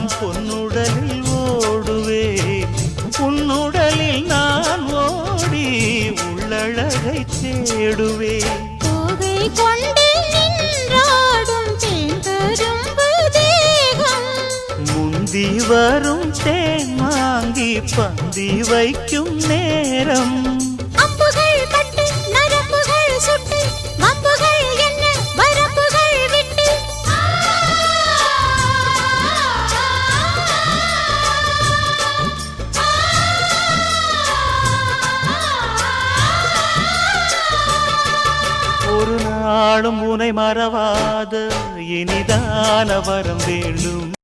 நான் பொன்னுடலில் ஓடுவேன், உன்னுடலில் நான் ஓடி உள்ளழகை தேடுவேன். தோகை கொண்டு நின்றாடும் தேன்கரும்பு தேகம், முந்தி வரும் தேன் வாங்கி பந்தி வைக்கும் நேரம். அம்புகள் பட்டு நரம்புகள் சுட்டு வம்புகள் என்ன வரம்புகள் விட்டு, ஒரு நாளும் உனை மறவாத இனிதான வரம் வேண்டும்.